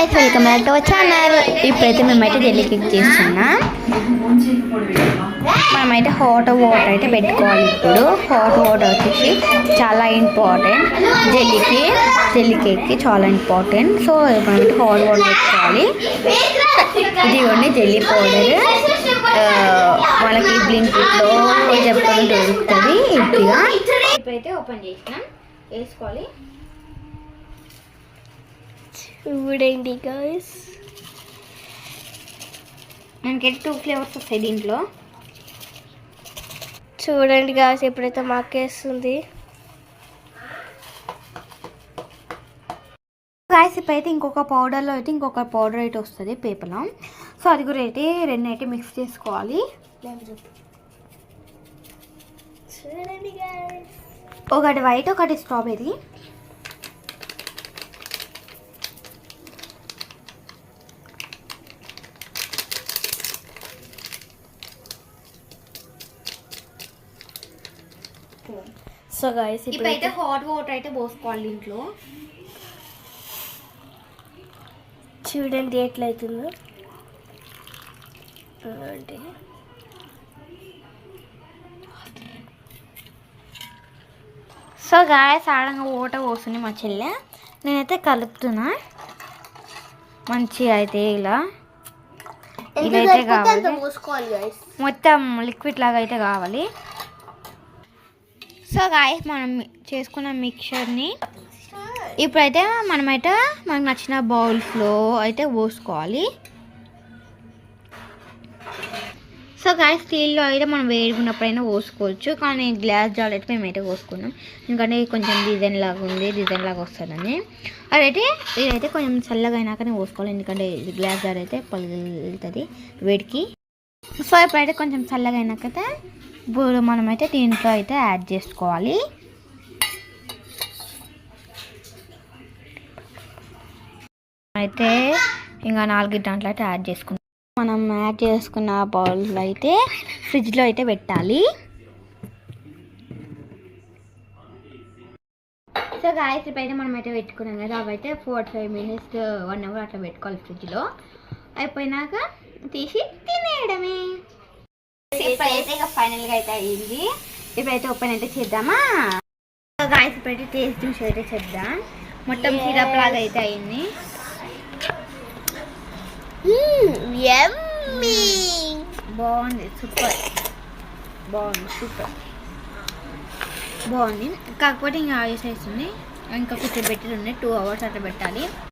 Guys welcome back to our channel. ఇప్పుడైతే మేమైతే jelly cake చేస్తున్నాం. మనమైతే హాట్ వాటర్ అయితే పెట్టుకోవాలి. ఇప్పుడు హాట్ వాటర్ వచ్చేసి చాలా ఇంపార్టెంట్. జెల్లీ కేక్కి చాలా ఇంపార్టెంట్. సో మనమైతే హాట్ వాటర్ పెట్టుకోవాలి. ఇదిగోండి జెల్లీ పౌడర్. మనకి బ్లింకిట్లో చెప్పడం దొరుకుతుంది ఈజీగా. ఇప్పుడైతే ఓపెన్ చేసినాం, వేసుకోవాలి. చూడండి గైస్, మనకి 2 ఫ్లేవర్స్ వస్తాయి దీంట్లో. చూడండి గైస్, ఎప్పుడైతే మాకేస్తుంది గైస్. ఇప్పుడైతే ఇంకొక పౌడర్లో అయితే ఇంకొక పౌడర్ అయితే వస్తుంది పేపర్లో. సో అది కూడా అయితే 2 అయితే మిక్స్ చేసుకోవాలి. చూడండి గైస్, ఒకటి వైట్ ఒకటి స్ట్రాబెర్రీ. సో గైస్ ఇప్పుడైతే హాట్ వాటర్ అయితే పోసుకోవాలి దీంట్లో. చూడండి ఎట్లయితుందో. సో గాయస్ ఆడంగా వాటర్ పోస్తుంది మా చెల్లె. నేనైతే కలుపుతున్నా మంచిగా. అయితే ఇలా అయితే కావాలి, మొత్తం లిక్విడ్ లాగా అయితే కావాలి. సో గాయస్ మనం చేసుకున్న మిక్చర్ని ఇప్పుడైతే మనమైతే మనకు నచ్చిన బౌల్స్లో అయితే పోసుకోవాలి. సో గాయస్ స్టీల్లో అయితే మనం వేడుకున్నప్పుడైనా పోసుకోవచ్చు, కానీ గ్లాస్ జార్ అయితే మేమైతే పోసుకున్నాం. ఎందుకంటే కొంచెం డిజైన్ లాగా ఉంది, డిజైన్ లాగా వస్తుందని. అదైతే ఇదైతే కొంచెం చల్లగా అయినాకనే పోసుకోవాలి, ఎందుకంటే ఇది గ్లాస్ జార్ అయితే పలుగుతుంది వేడికి. సో ఇప్పుడైతే కొంచెం చల్లగా అయినాకైతే ఇప్పుడు మనమైతే దీంట్లో అయితే యాడ్ చేసుకోవాలి. అయితే ఇంకా 4 దాంట్లో అయితే యాడ్ చేసుకుంటాం. మనం యాడ్ చేసుకున్న బౌల్స్ అయితే ఫ్రిడ్జ్లో అయితే పెట్టాలి. సో గాయస్ ఇప్పుడైతే మనం అయితే పెట్టుకున్నాం కదా, అవైతే 45 మినిట్స్ 1 అవర్ అట్లా పెట్టుకోవాలి ఫ్రిడ్జ్లో. అయిపోయినాక తీసి తినేయడమే. ఇప్పుడైతే ఇక ఫైనల్గా అయితే అయ్యింది. ఇప్పుడైతే ఓపెన్ అయితే చేద్దామా. గాయస్ ఇప్పుడైతే టేస్ట్ చూసి అయితే చేద్దాం. మొత్తం సిరప్ లాగా అయితే అయింది. బాగుంది, సూపర్ బాగుంది. కాకపోతే ఇంకా ఆయిల్ అవుతుంది, ఇంకా కొంచెం బెటర్ ఉన్నాయి. 2 అవర్స్ అట్లా పెట్టాలి.